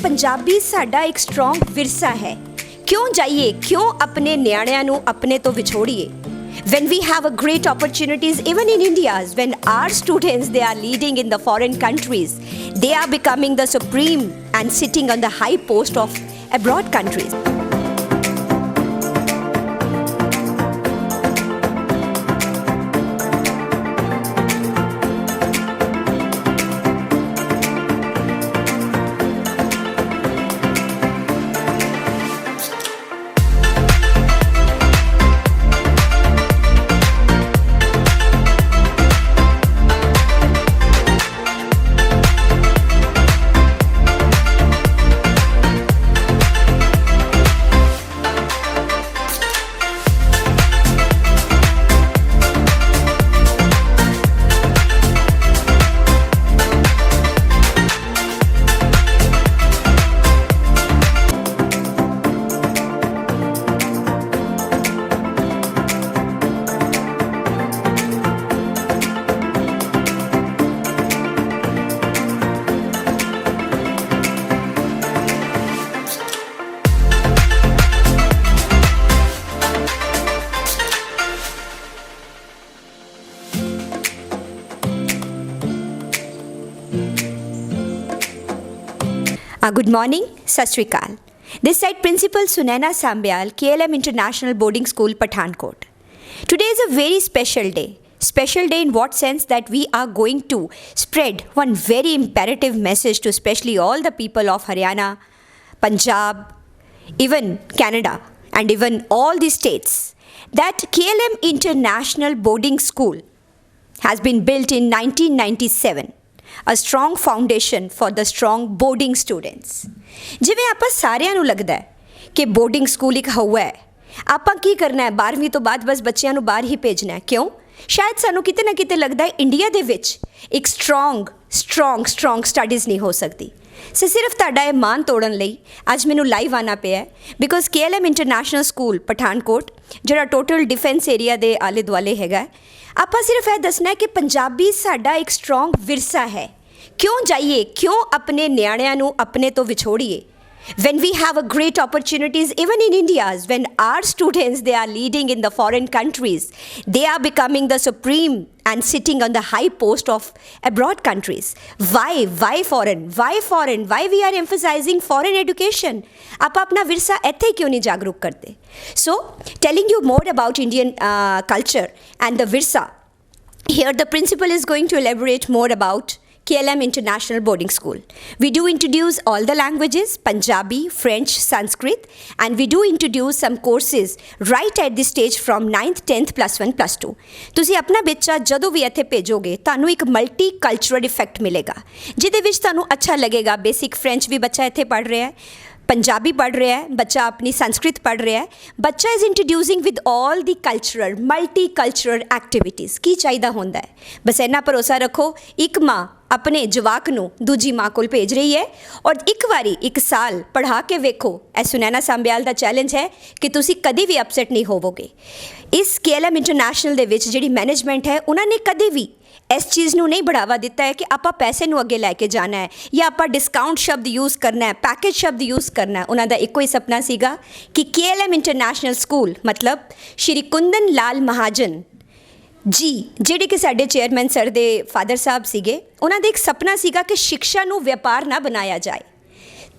पंजाबी साडा एक स्ट्रॉन्ग विरसा है। क्यों जाइए, क्यों अपने न्याणिਆਂ ਨੂੰ ਆਪਣੇ ਤੋਂ ਵਿਛੋੜੀਏ। When we have a great opportunities even in India, when our students they are leading in the foreign countries, they are becoming the supreme and sitting on the high post of abroad countries. Good morning, Sat Sri Akal. This side Principal Sunaina Sambyal, KLM International Boarding School, Pathankot. Today is a very special day. Special day in what sense? That we are going to spread one very imperative message to especially all the people of Haryana, Punjab, even Canada and even all the states, that KLM International Boarding School has been built in 1997. A strong foundation for the strong boarding students. ਜਿਵੇਂ ਆਪਾਂ ਸਾਰਿਆਂ ਨੂੰ ਲੱਗਦਾ ਹੈ ਕਿ boarding school ਇੱਕ ਹਵਾ ਹੈ, ਆਪਾਂ ਕੀ ਕਰਨਾ ਹੈ 12ਵੀਂ ਤੋਂ ਬਾਅਦ ਬਸ ਬੱਚਿਆਂ ਨੂੰ ਬਾਹਰ ਹੀ ਭੇਜਣਾ ਹੈ। ਕਿਉਂ? ਸ਼ਾਇਦ ਸਾਨੂੰ ਕਿਤੇ ਨਾ ਕਿਤੇ ਲੱਗਦਾ ਹੈ ਇੰਡੀਆ ਦੇ ਵਿੱਚ ਇੱਕ ਸਟਰੋਂਗ ਸਟੱਡੀਜ਼ ਨਹੀਂ ਹੋ ਸਕਦੀ। ਸੋ ਸਿਰਫ ਤੁਹਾਡਾ ਇਹ ਮਾਨ ਤੋੜਨ ਲਈ ਅੱਜ ਮੈਨੂੰ ਲਾਈਵ ਆਉਣਾ ਪਿਆ ਹੈ, because KLM international school Pathankot ਜਿਹੜਾ ਟੋਟਲ ਡਿਫੈਂਸ ਏਰੀਆ ਦੇ ਆਲੇ ਦੁਆਲੇ ਹੈਗਾ, ਆਪਾਂ ਸਿਰਫ ਇਹ ਦੱਸਣਾ ਹੈ ਕਿ ਪੰਜਾਬੀ ਸਾਡਾ ਇੱਕ ਸਟਰੋਂਗ ਵਿਰਸਾ ਹੈ। ਕਿਉਂ ਜਾਈਏ, ਕਿਉਂ ਆਪਣੇ ਨਿਆਣਿਆਂ ਨੂੰ ਆਪਣੇ ਤੋਂ ਵਿਛੋੜੀਏ। When we have a great opportunities even in India, when our students they are leading in the foreign countries, they are becoming the supreme and sitting on the high post of abroad countries. Why foreign? Why we are emphasizing foreign education? आप अपना विरसा ऐसे क्यों नहीं जागरूक करते? So telling you more about Indian culture and the virsa, here the principal is going to elaborate more about KLM International Boarding School. We do introduce all the languages, Punjabi, French, Sanskrit, and we do introduce some courses right at this stage from 9th, 10th, +1, +2. ਤੁਸੀਂ ਆਪਣਾ ਬੱਚਾ ਜਦੋਂ ਵੀ ਇੱਥੇ ਭੇਜੋਗੇ ਤੁਹਾਨੂੰ ਇੱਕ multi cultural effect ਮਿਲੇਗਾ, ਜਿਹਦੇ ਵਿੱਚ ਤੁਹਾਨੂੰ ਅੱਛਾ ਲੱਗੇਗਾ। ਬੇਸਿਕ ਫ੍ਰੈਂਚ ਵੀ ਬੱਚਾ ਇੱਥੇ ਪੜ੍ਹ ਰਿਹਾ ਹੈ, पंजाबी पढ़ रहा है बच्चा, अपनी संस्कृत पढ़ रहा है बच्चा, is introducing with all the cultural multi cultural activities. की चाहिए होंदा है बस इन्ना भरोसा रखो, एक माँ अपने जवाक नूं दूजी माँ कोल भेज रही है और एक बारी एक साल पढ़ा के वेखो। ए सुनैना सांबियाल दा चैलेंज है कि तुसी कभी भी अपसैट नहीं होवोगे। इस KLM इंटरनैशनल दे विच जिहड़ी मैनेजमेंट है उन्होंने कभी भी इस चीज़ ਨੂੰ नहीं बढ़ावा दिता है कि आप पैसे ਨੂੰ ਅੱਗੇ ਲੈ ਕੇ ਜਾਣਾ ਹੈ ਜਾਂ ਆਪਾਂ डिस्काउंट शब्द यूज़ करना है, पैकेज शब्द यूज़ करना है। उन्होंने ਇੱਕੋ ਹੀ सपना ਸੀਗਾ कि KLM इंटरनैशनल स्कूल मतलब श्री कुंदन लाल महाजन जी ਜਿਹੜੇ ਕਿ ਸਾਡੇ ਚੇਅਰਮੈਨ ਸਰ ਦੇ ਫਾਦਰ ਸਾਹਿਬ ਸੀਗੇ, ਉਹਨਾਂ ਦਾ ਇੱਕ ਸੁਪਨਾ ਸੀਗਾ ਕਿ ਸਿੱਖਿਆ ਨੂੰ ਵਪਾਰ ਨਾ ਬਣਾਇਆ ਜਾਏ।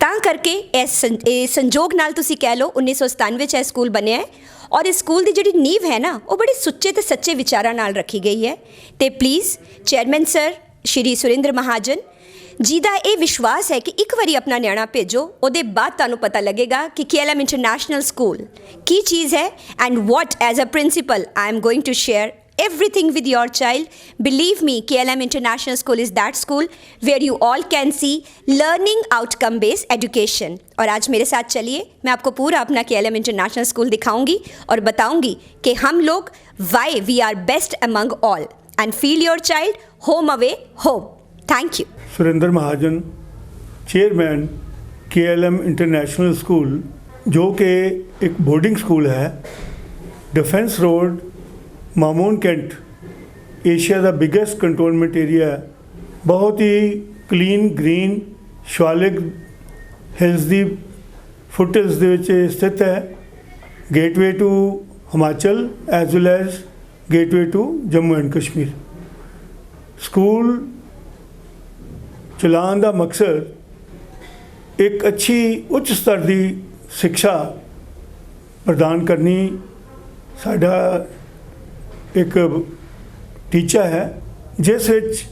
ਤਾਂ ਕਰਕੇ ਇਹ ਸੰਜੋਗ ਨਾਲ ਤੁਸੀਂ ਕਹਿ ਲਓ 1997 ਵਿੱਚ ਇਹ ਸਕੂਲ ਬਣਿਆ ਹੈ और इस स्कूल की जी नींव है ना वो बड़े सुच्चे तो सच्चे विचारों नाल रखी गई है। तो please chairman sir Shri Surendra Mahajan ji का ये विश्वास है कि एक बारी अपना न्याणा भेजो, उसके बाद तुहानूं पता लगेगा कि KLM इंटरनैशनल स्कूल की चीज़ है and what as a principal I am going to share everything with your child. Believe me, KLM International School is that school where you all can see learning outcome based education. और आज मेरे साथ चलिए, मैं आपको पूरा अपना KLM International School दिखाऊंगी और बताऊंगी कि हम लोग why we are best among all and feel your child home away home. Thank you. Surendra Mahajan, chairman KLM international school, जो कि एक बोर्डिंग स्कूल है, defence road, Mamun Cantt, Asia का बिगेस्ट कंटोनमेंट एरिया है। बहुत ही क्लीन, ग्रीन, शिवालिक ਹਿਲਸ ਦੀ foothills ਦੇ ਵਿੱਚ ਇਹ ਸਥਿਤ ਹੈ। Gateway to Himachal as well as gateway to Jammu and Kashmir. School ਚਲਾਉਣ ਦਾ ਮਕਸਦ ਇੱਕ ਅੱਛੀ ਉੱਚ ਸਤਰ ਦੀ ਸਿੱਖਿਆ ਪ੍ਰਦਾਨ ਕਰਨੀ ਸਾਡਾ ਇੱਕ ਟੀਚਾ ਹੈ, ਜਿਸ ਵਿੱਚ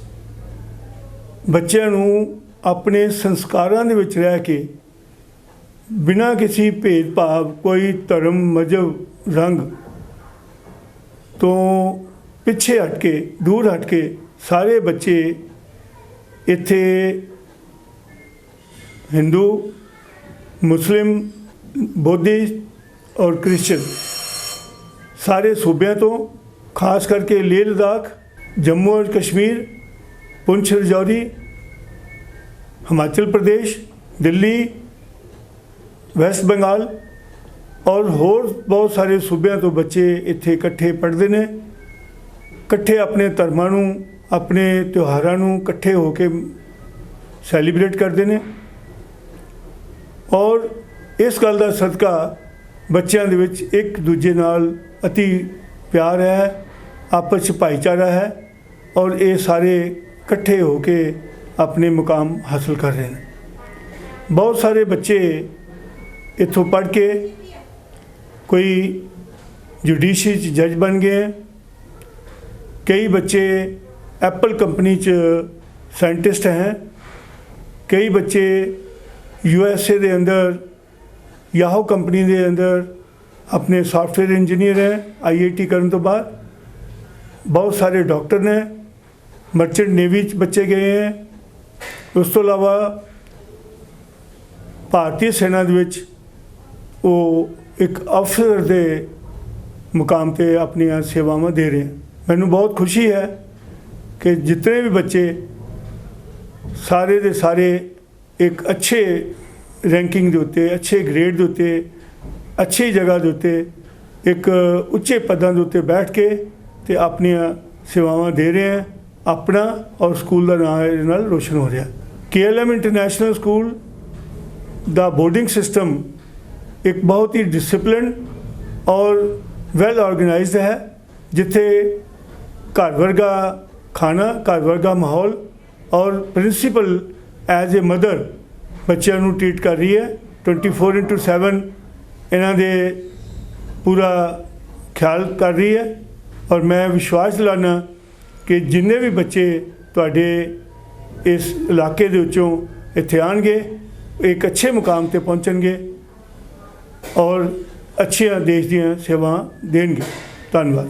ਬੱਚਿਆਂ ਨੂੰ ਆਪਣੇ ਸੰਸਕਾਰਾਂ ਦੇ ਵਿੱਚ ਰਹਿ ਕੇ ਬਿਨਾਂ ਕਿਸੇ ਭੇਦਭਾਵ, ਕੋਈ ਧਰਮ, ਮਜ਼ਹਬ, ਰੰਗ ਤੋਂ ਪਿੱਛੇ ਹਟ ਕੇ, ਦੂਰ ਹਟ ਕੇ ਸਾਰੇ ਬੱਚੇ ਇੱਥੇ ਹਿੰਦੂ, ਮੁਸਲਿਮ, ਬੁੱਧਿਸਟ ਔਰ ਕ੍ਰਿਸਚਨ ਸਾਰੇ ਸੂਬਿਆਂ ਤੋਂ, ਖਾਸ ਕਰਕੇ ਲੇਹ ਲਦਾਖ, ਜੰਮੂ ਔਰ ਕਸ਼ਮੀਰ, ਪੁੰਛ ਰਜੌਰੀ, ਹਿਮਾਚਲ ਪ੍ਰਦੇਸ਼, ਦਿੱਲੀ, ਵੈਸਟ ਬੰਗਾਲ ਔਰ ਹੋਰ ਬਹੁਤ ਸਾਰੇ ਸੂਬਿਆਂ ਤੋਂ ਬੱਚੇ ਇੱਥੇ ਇਕੱਠੇ ਪੜ੍ਹਦੇ ਨੇ। ਇਕੱਠੇ ਆਪਣੇ ਧਰਮਾਂ ਨੂੰ, ਆਪਣੇ ਤਿਉਹਾਰਾਂ ਨੂੰ ਇਕੱਠੇ ਹੋ ਕੇ ਸੈਲੀਬ੍ਰੇਟ ਕਰਦੇ ਨੇ ਔਰ ਇਸ ਗੱਲ ਦਾ ਸਦਕਾ ਬੱਚਿਆਂ ਦੇ ਵਿੱਚ ਇੱਕ ਦੂਜੇ ਨਾਲ ਅਤੀ ਪਿਆਰ ਹੈ, ਆਪਸ 'ਚ ਭਾਈਚਾਰਾ ਹੈ ਔਰ ਇਹ ਸਾਰੇ ਇਕੱਠੇ ਹੋ ਕੇ ਆਪਣੇ ਮੁਕਾਮ ਹਾਸਲ ਕਰ ਰਹੇ ਨੇ। ਬਹੁਤ ਸਾਰੇ ਬੱਚੇ ਇੱਥੋਂ ਪੜ੍ਹ ਕੇ ਕੋਈ ਜੁਡੀਸ਼ਰੀ 'ਚ ਜੱਜ ਬਣ ਗਏ ਹੈ, ਕਈ ਬੱਚੇ ਐਪਲ ਕੰਪਨੀ 'ਚ ਸਾਇੰਟਿਸਟ ਹੈ, ਕਈ ਬੱਚੇ USA ਦੇ ਅੰਦਰ ਯਾਹੂ ਕੰਪਨੀ ਦੇ ਅੰਦਰ ਆਪਣੇ ਸੌਫਟਵੇਅਰ ਇੰਜੀਨੀਅਰ ਹੈ IIT ਕਰਨ ਤੋਂ ਬਾਅਦ। ਬਹੁਤ ਸਾਰੇ ਡਾਕਟਰ ਨੇ, ਮਰਚੈਂਟ ਨੇਵੀ 'ਚ ਬੱਚੇ ਗਏ ਹੈ। ਉਸ ਤੋਂ ਇਲਾਵਾ ਭਾਰਤੀ ਸੈਨਾ ਦੇ ਵਿੱਚ ਉਹ ਇੱਕ ਅਫਸਰ ਦੇ ਮੁਕਾਮ 'ਤੇ ਆਪਣੀਆਂ ਸੇਵਾਵਾਂ ਦੇ ਰਹੇ ਹਨ। ਮੈਨੂੰ ਬਹੁਤ ਖੁਸ਼ੀ ਹੈ ਕਿ ਜਿਤਨੇ ਵੀ ਬੱਚੇ ਸਾਰੇ ਦੇ ਸਾਰੇ ਇੱਕ ਅੱਛੇ ਰੈਂਕਿੰਗ ਦੇ ਉੱਤੇ, ਅੱਛੇ ਗ੍ਰੇਡ ਦੇ ਉੱਤੇ, ਅੱਛੀ ਜਗ੍ਹਾ ਦੇ ਉੱਤੇ, ਇੱਕ ਉੱਚੇ ਪਦਾਂ ਦੇ ਉੱਤੇ ਬੈਠ ਕੇ ਤੇ ਆਪਣੀਆਂ ਸੇਵਾਵਾਂ ਦੇ ਰਹੇ ਹੈ। ਆਪਣਾ ਔਰ ਸਕੂਲ ਦਾ ਨਾਮ ਇਹਦੇ ਨਾਲ ਰੋਸ਼ਨ ਹੋ ਰਿਹਾ। KLM ਇੰਟਰਨੈਸ਼ਨਲ ਸਕੂਲ ਦਾ ਬੋਰਡਿੰਗ ਸਿਸਟਮ ਇੱਕ ਬਹੁਤ ਹੀ ਡਿਸਿਪਲਿਨ ਔਰ ਵੈਲ ਆਰਗੇਨਾਈਜ਼ਡ ਹੈ, ਜਿੱਥੇ ਘਰ ਵਰਗਾ ਖਾਣਾ, ਘਰ ਵਰਗਾ ਮਾਹੌਲ ਔਰ ਪ੍ਰਿੰਸੀਪਲ ਐਜ਼ ਏ ਮਦਰ ਬੱਚਿਆਂ ਨੂੰ ਟ੍ਰੀਟ ਕਰ ਰਹੀ ਹੈ। 24/7 ਇਹਨਾਂ ਦੇ ਪੂਰਾ ਖਿਆਲ ਕਰ ਰਹੀ ਹੈ ਔਰ ਮੈਂ ਵਿਸ਼ਵਾਸ ਦਿਲਾਨਾ ਕਿ ਜਿੰਨੇ ਵੀ ਬੱਚੇ ਤੁਹਾਡੇ ਇਸ ਇਲਾਕੇ ਦੇ ਵਿੱਚੋਂ ਇੱਥੇ ਆਉਣਗੇ, ਇੱਕ ਅੱਛੇ ਮੁਕਾਮ 'ਤੇ ਪਹੁੰਚਣਗੇ ਔਰ ਅੱਛੀਆਂ ਦੇਸ਼ ਦੀਆਂ ਸੇਵਾਵਾਂ ਦੇਣਗੇ। ਧੰਨਵਾਦ।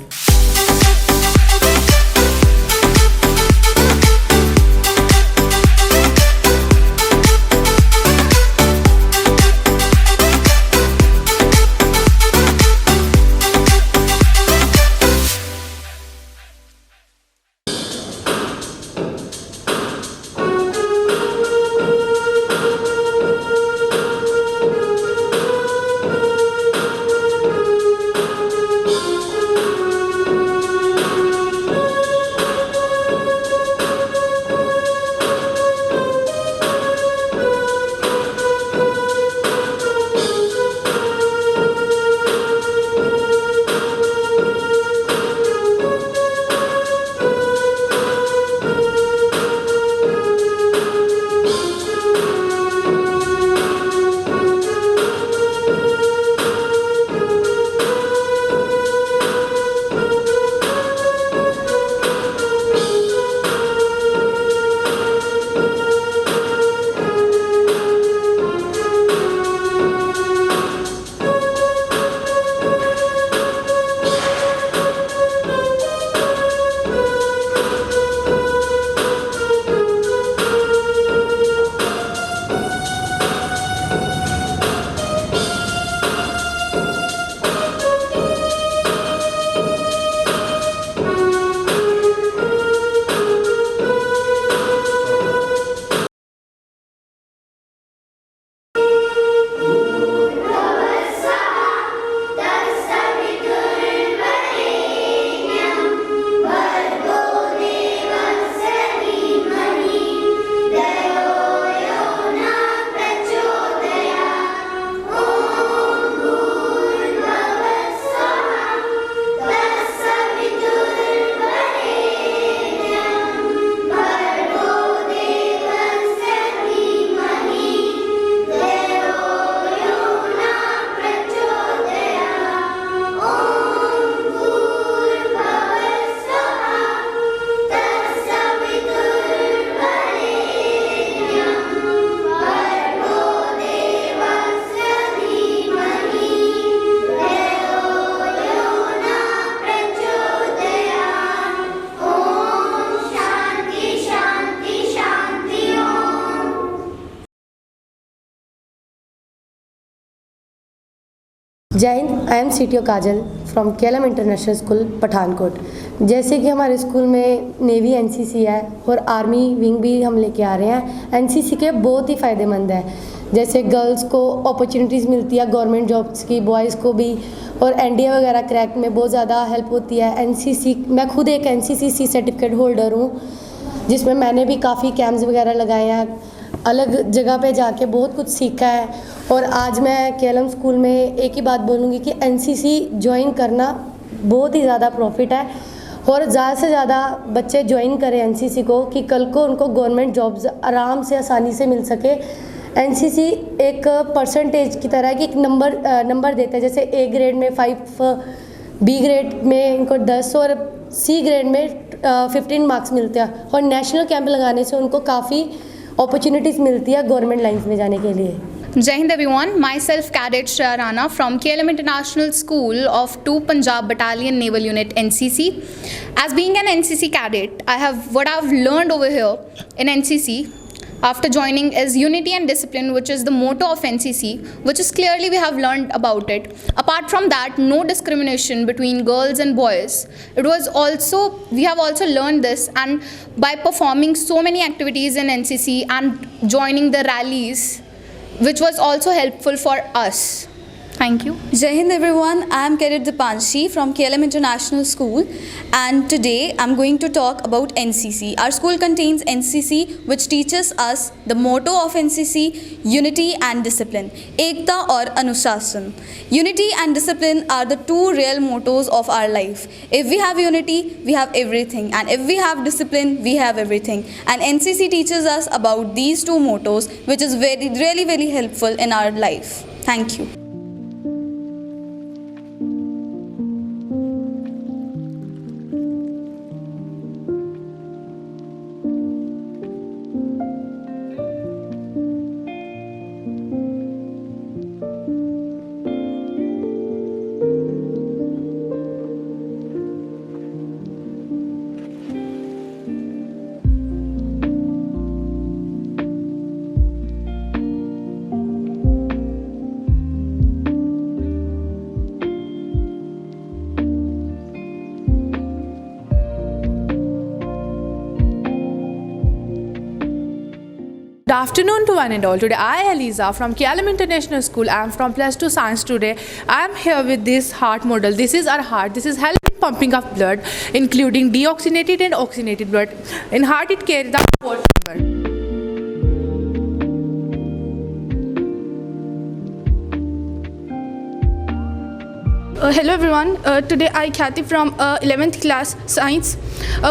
जय Hind, I am CTO Kajal from KLM international school Pathankot. जैसे कि हमारे स्कूल में नेवी NCC है और आर्मी विंग भी हम लेके आ रहे हैं। NCC के बहुत ही फ़ायदेमंद है, जैसे गर्ल्स को अपॉर्चुनिटीज़ मिलती है गवर्नमेंट जॉब्स की, बॉयज़ को भी, और NDA वगैरह क्रैक में बहुत ज़्यादा हेल्प होती है। NCC, मैं खुद एक NCC सर्टिफिकेट होल्डर हूँ, जिसमें मैंने भी काफ़ी कैंप्स वगैरह लगाए हैं, अलग जगह पे जाके बहुत कुछ सीखा है। और आज मैं KLM स्कूल में एक ही बात बोलूँगी कि NCC ज्वाइन करना बहुत ही ज़्यादा प्रॉफिट है, और ज़्यादा से ज़्यादा बच्चे ज्वाइन करें NCC को, कि कल को उनको गवर्नमेंट जॉब्स आराम से आसानी से मिल सके। NCC एक परसेंटेज की तरह है कि एक नंबर देता है, जैसे A ग्रेड में 5, B ग्रेड में इनको 10 और C ग्रेड में 15 मार्क्स मिलते हैं। और नेशनल कैंप लगाने से उनको काफ़ी अपॉर्चुनिटीज़ मिलती है गवर्नमेंट लाइंस में जाने के लिए। Jai Hind everyone, myself Cadet Shreya Rana from KLM International School of 2 Punjab Battalion Naval Unit NCC. As being an NCC cadet, what I've learned over here in NCC after joining is unity and discipline, which is the motto of NCC, which is clearly we have learned about it. Apart from that, no discrimination between girls and boys. We have also learned this, and by performing so many activities in NCC and joining the rallies, which was also helpful for us. Thank you. Jai Hind everyone, I am Cadet Dipanshi from KLM International School, and today I'm going to talk about NCC. Our school contains NCC, which teaches us the motto of NCC, unity and discipline, Ekta aur Anushaasan. Unity and discipline are the two real mottos of our life. If we have unity, we have everything, and if we have discipline, we have everything. And NCC teaches us about these two mottos, which is really very helpful in our life. Thank you. Good afternoon to one and all. Today I, Eliza, from KLM International School. I am from plus 2 science today. I am here with this heart model. This is our heart. This is helping pumping of blood, including deoxygenated and oxygenated blood. In heart it carries the port number. Hello everyone, today I Khyati from 11th class science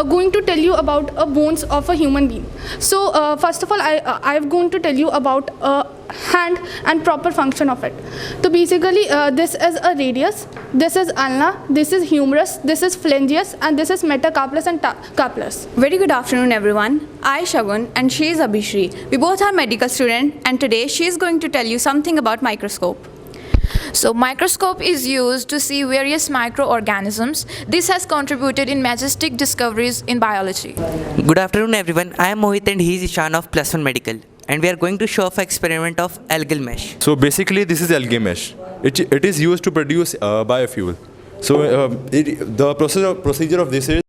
going to tell you about bones of a human being. So first of all I am going to tell you about hand and proper function of it. So basically this is a radius, this is ulna, this is humerus, this is phalangeus, and this is metacarpus and carpus. Very good afternoon everyone. I Shagun and she is Abhishri. We both are medical students, and today she is going to tell you something about microscope. So microscope is used to see various microorganisms. This has contributed in majestic discoveries in biology. Good afternoon everyone, I am Mohit and he is Ishan of Plus 1 Medical, and we are going to show off an experiment of algal mesh. So basically this is algae mesh. It is used to produce biofuel. So the procedure of this is,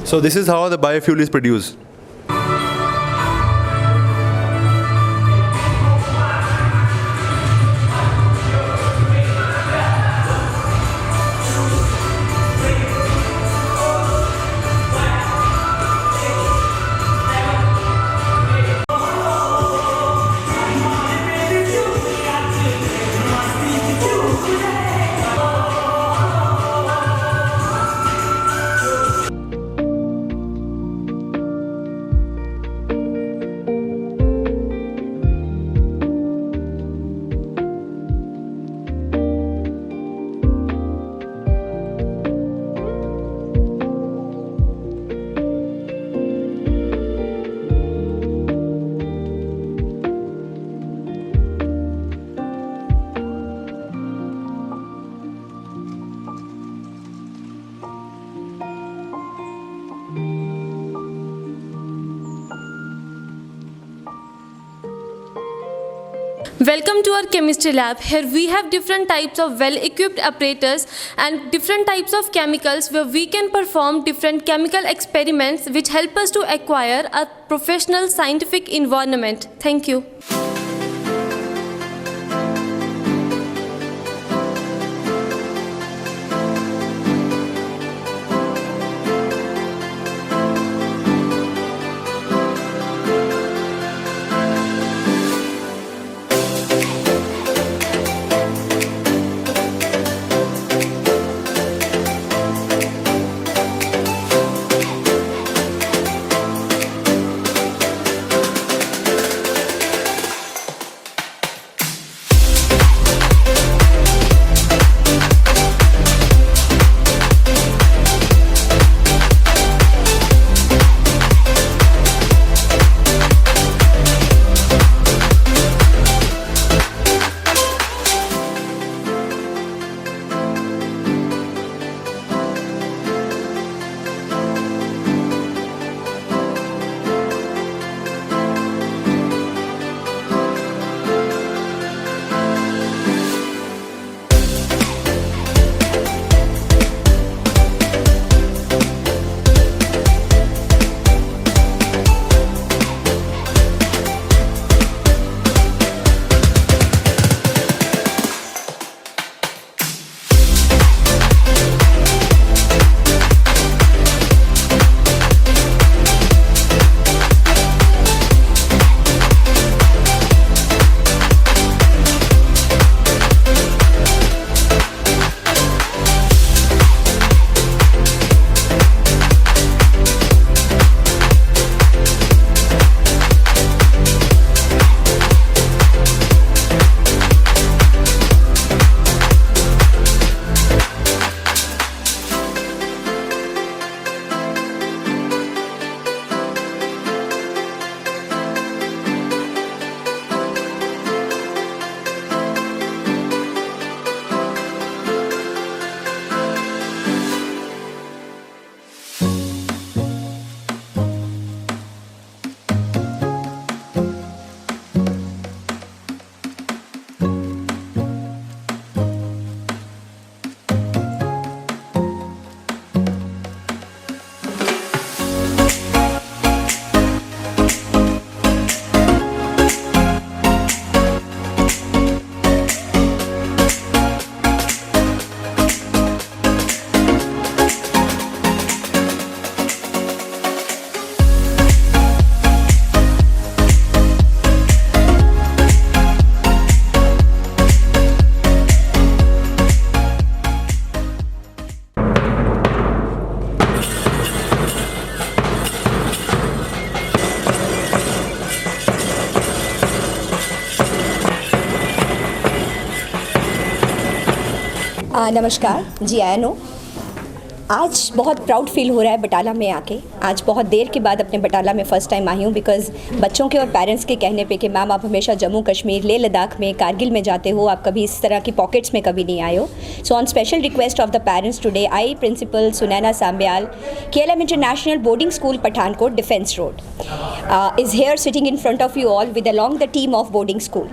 so this is how the biofuel is produced. Welcome to our chemistry lab. Here we have different types of well-equipped apparatus and different types of chemicals where we can perform different chemical experiments which help us to acquire a professional scientific environment. Thank you. नमस्कार जी, ion हो। आज बहुत proud feel हो रहा है बटाला में आके। आज बहुत देर के बाद अपने बटाला में फ़र्स्ट टाइम आई हूँ बिकॉज़ बच्चों के और पेरेंट्स के कहने पे कि मैम आप हमेशा जम्मू कश्मीर, लेह लद्दाख में, कारगिल में जाते हो, आप कभी इस तरह की पॉकेट्स में कभी नहीं आए हो। So on special request of the parents today I principal Sunaina Sambyal, KLM international boarding school Pathankot, defence road, is here sitting in front of you all with along the team of boarding school.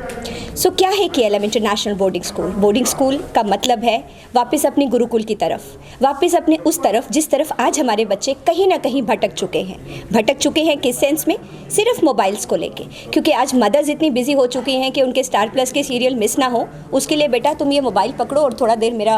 So क्या है KLM international boarding school? Boarding school का मतलब है वापस अपनी गुरुकुल की तरफ, वापस अपने उस तरफ जिस तरफ आज हमारे बच्चे कहीं ना कहीं भटक चुके हैं। भटक चुके हैं किस सेंस में? सिर्फ मोबाइल्स को लेके, क्योंकि आज मदर्स इतनी बिजी हो चुकी हैं कि उनके स्टार प्लस के सीरियल मिस ना हो, उसके लिए बेटा तुम ये मोबाइल पकड़ो और थोड़ा देर मेरा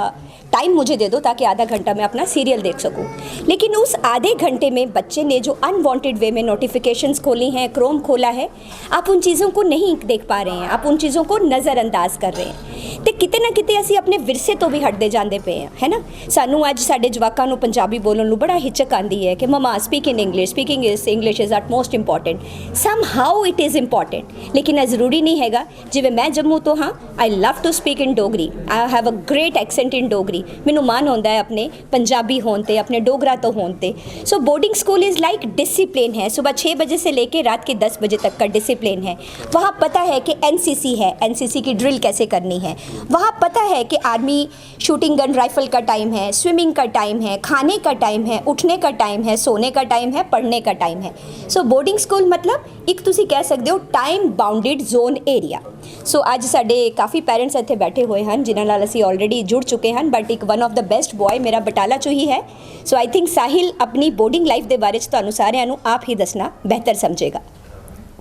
टाइम मुझे दे दो ताकि आधा घंटा मैं अपना सीरियल देख सकूं। लेकिन उस आधे घंटे में बच्चे ने जो अनवांटेड वे में नोटिफिकेशंस खोली हैं, क्रोम खोला है, आप उन चीज़ों को नहीं देख पा रहे हैं, आप उन चीज़ों को नज़रअंदाज कर रहे हैं। तो किते ना किते ਅਸੀਂ अपने विरसे तो भी हटते जाते पे हैं, है ना। सानू अज साडे जवाकां नू पंजाबी बोलण नू बड़ा हिचक आंदी है कि mama speak in English, speaking English is at most important. Somehow it is important, लेकिन ये ज़रूरी नहीं हैगा। जिवें मैं जम्मू तो हाँ, I love to speak in Dogri, I have a great accent in Dogri. मैनू मान होंदा है अपने पंजाबी होण ते, अपने डोगरा तो होण ते। So boarding school is like discipline है। सुबह 6 बजे से लेकर रात के 10 बजे तक का डिसिप्लिन है। वहाँ पता है कि NCC है, NCC की ड्रिल कैसे करनी है, वहाँ पता है कि आर्मी शूटिंग गन राइफल का टाइम है, स्विमिंग का टाइम है, खाने का टाइम है, उठने का टाइम है, सोने का टाइम है, पढ़ने का टाइम है। सो बोर्डिंग स्कूल मतलब एक तुसी कह सकते हो टाइम बाउंडेड जोन एरिया। सो ਅੱਜ ਸਾਡੇ ਕਾਫੀ ਪੈਰੈਂਟਸ ਇੱਥੇ ਬੈਠੇ ਹੋਏ ਹਨ ਜਿਨ੍ਹਾਂ ਨਾਲ ਅਸੀਂ ਆਲਰੇਡੀ ਜੁੜ ਚੁੱਕੇ ਹਨ, ਬਟ ਇੱਕ one of the best boy ਮੇਰਾ ਬਟਾਲਾ ਚੋਂ ਹੀ ਹੈ। ਸੋ ਆਈ ਥਿੰਕ ਸਾਹਿਲ ਆਪਣੀ ਬੋਰਡਿੰਗ ਲਾਈਫ ਦੇ ਬਾਰੇ 'ਚ ਤੁਹਾਨੂੰ ਸਾਰਿਆਂ ਨੂੰ ਆਪ ਹੀ ਦੱਸਣਾ ਬਿਹਤਰ ਸਮਝੇਗਾ।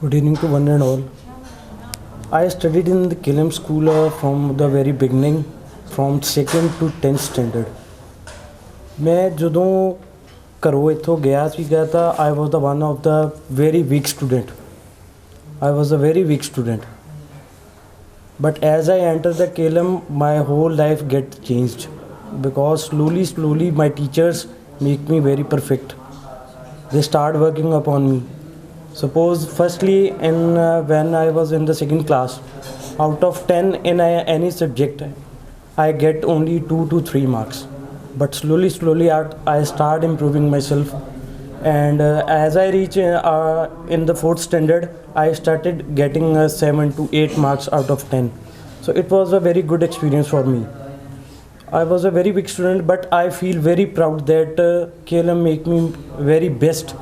Good evening to one and all. I studied in the KLM school from the very beginning, from 2nd to 10th standard. मैं ਜਦੋਂ ਘਰੋਂ ਇੱਥੋਂ ਗਿਆ ਸੀਗਾ ਤਾਂ I was the one of the very weak student. I was a very weak student. But as I entered the KLM, my whole life get changed because slowly my teachers make me very perfect. They start working upon me. Suppose firstly when I was in the 2nd class, out of 10 in any subject, I get only 2 to 3 marks. But slowly I start improving myself, and as I reach in the 4th standard, I started getting 7 to 8 marks out of 10. So it was a very good experience for me. I was a very weak student, but I feel very proud that KLM make me very best.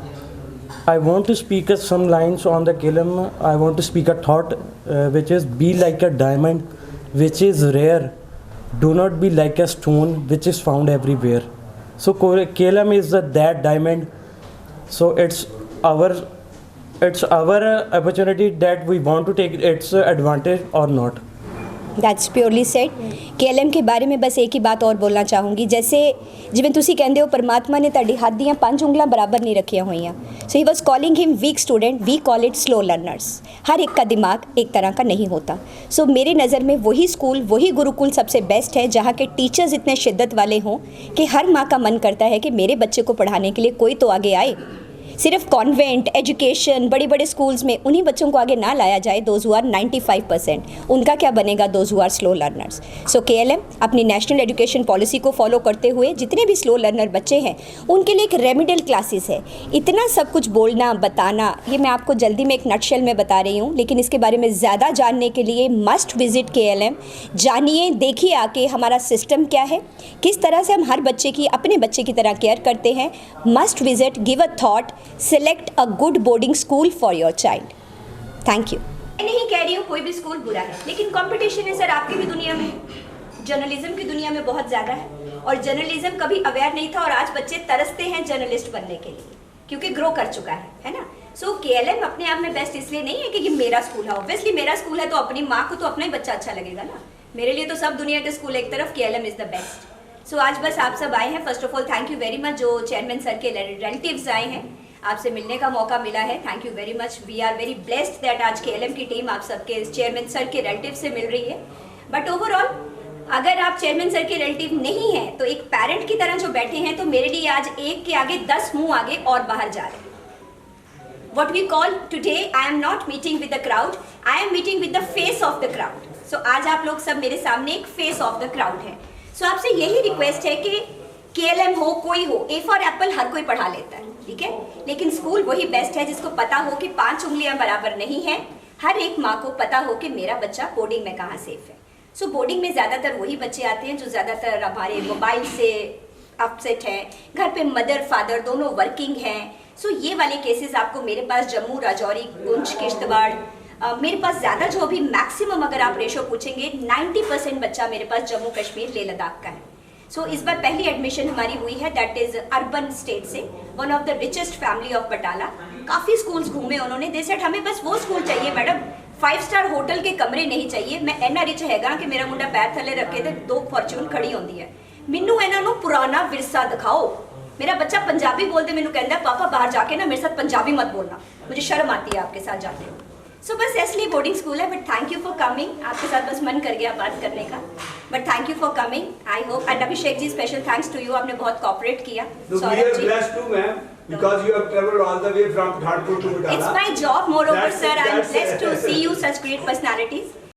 I want to speak some lines on the KLM. I want to speak a thought which is be like a diamond which is rare. Do not be like a stone which is found everywhere. So KLM is that diamond. So it's our opportunity that we want to take its advantage or not. That's purely said. KLM के बारे में बस एक ही बात और बोलना ਚਾਹੂੰਗੀ, जैसे ਜਿਵੇਂ ਤੁਸੀਂ ਕਹਿੰਦੇ ਹੋ ਪਰਮਾਤਮਾ ਨੇ ਤੁਹਾਡੀ ਹੱਥ ਦੀਆਂ 5 ਉਂਗਲਾਂ ਬਰਾबर नहीं रखिया ਹੋਈਆਂ। So he was calling him weak student, we call it slow learners. हर एक का दिमाग एक तरह का नहीं होता। सो मेरे नज़र में वही स्कूल, वही गुरुकुल सबसे बेस्ट है जहाँ के टीचर्स इतने शिद्दत वाले हों कि हर माँ का मन करता है कि मेरे बच्चे को पढ़ाने के लिए कोई तो आगे आए। सिर्फ कॉन्वेंट एजुकेशन बड़े बड़े स्कूल्स में उन्हीं बच्चों को आगे ना लाया जाए, दोज हु आर 95%, उनका क्या बनेगा, those who are slow learners. So KLM अपनी नेशनल एजुकेशन पॉलिसी को फॉलो करते हुए जितने भी स्लो लर्नर बच्चे हैं उनके लिए एक रेमिडियल क्लासेस है। इतना सब कुछ बोलना बताना ये मैं आपको जल्दी में एक नटशेल में बता रही हूँ, लेकिन इसके बारे में ज़्यादा जानने के लिए मस्ट विजिट KLM। जानिए, देखिए आके हमारा सिस्टम क्या है, किस तरह से हम हर बच्चे की अपने बच्चे की तरह केयर करते हैं। Must visit, give a thought, select a good boarding school for your child. Thank you. मैं नहीं कह रही हूँ कोई भी स्कूल बुरा है, लेकिन कंपटीशन है सर आपकी भी दुनिया में, जर्नलिज्म की दुनिया में बहुत ज़्यादा है। और जर्नलिज्म कभी अवेयर नहीं था और आज बच्चे तरसते हैं जर्नलिस्ट बनने के लिए क्योंकि ग्रो कर चुका है ना। सो KLM अपने आप में बेस्ट इसलिए नहीं है कि ये मेरा स्कूल है। ऑब्वियसली मेरा स्कूल है तो अपनी माँ को तो अपना ही बच्चा अच्छा लगेगा ना। मेरे लिए तो सब दुनिया के स्कूल एक तरफ, KLM is the best. So आज बस आप सब आए हैं। First of all thank you very much जो चेयरमैन सर के रिलेटिव्स आए हैं, आपसे मिलने का मौका मिला है। Thank you very much. We are very blessed that आज KLM की टीम आप सबके चेयरमैन सर के रिलेटिव से मिल रही है। बट ओवरऑल अगर आप चेयरमैन सर के रिलेटिव नहीं हैं तो एक पेरेंट की तरह जो बैठे हैं, तो मेरे लिए आज एक के आगे 10 मुंह आगे और बाहर जा रहे हैं। What we call today, I am not meeting with the crowd, I am meeting with the face of the crowd. So आज आप लोग सब मेरे सामने एक फेस ऑफ द क्राउड है। सो आपसे यही रिक्वेस्ट है कि KLM हो कोई हो, A फॉर एप्पल हर कोई पढ़ा लेता है, ठीक है, लेकिन स्कूल वही बेस्ट है जिसको पता हो कि 5 उंगलियां बराबर नहीं है। हर एक माँ को पता हो कि मेरा बच्चा बोर्डिंग में कहाँ सेफ है। सो बोर्डिंग में ज़्यादातर वही बच्चे आते हैं जो ज़्यादातर हमारे मोबाइल से अपसेट हैं, घर पे मदर फादर दोनों वर्किंग हैं। सो ये वाले केसेस आपको मेरे पास जम्मू, राजौरी, पुंछ, किश्तवाड़, मेरे पास ज़्यादा जो अभी मैक्सिमम अगर आप रेशो पूछेंगे 90% बच्चा मेरे पास जम्मू कश्मीर लेह लद्दाख का है। सो इस बार पहली एडमिशन हमारी हुई है, दैट इज़ अर्बन स्टेट से, one of the richest family of Batala. काफ़ी स्कूल्स घूमे उन्होंने, दे सेड हमें बस वो स्कूल चाहिए मैडम, 5 स्टार होटल के कमरे नहीं चाहिए। मैं इन्ना रिच हैगा कि मेरा मुंडा पैर थले रखे तो 2 फॉर्चून खड़ी होती है। मैनू इन्हों पुराना विरसा दिखाओ। मेरा बच्चा पंजाबी बोलते मैनू कहता है पापा बाहर जाके ना मेरे साथ पंजाबी मत बोलना, मुझे शर्म आती है आपके साथ जाते हो। सो बस इसलिए बोर्डिंग स्कूल है। But thank you for coming, आपके साथ बस मन कर गया बात करने का, but thank you for coming. I hope, and Abhishek ji special thanks to you, आपने बहुत कोऑपरेट किया। Saurabh ji, because you have traveled all the way from Pathankot to Batala. It's my job, moreover, sir. I am blessed to see you such great personalities.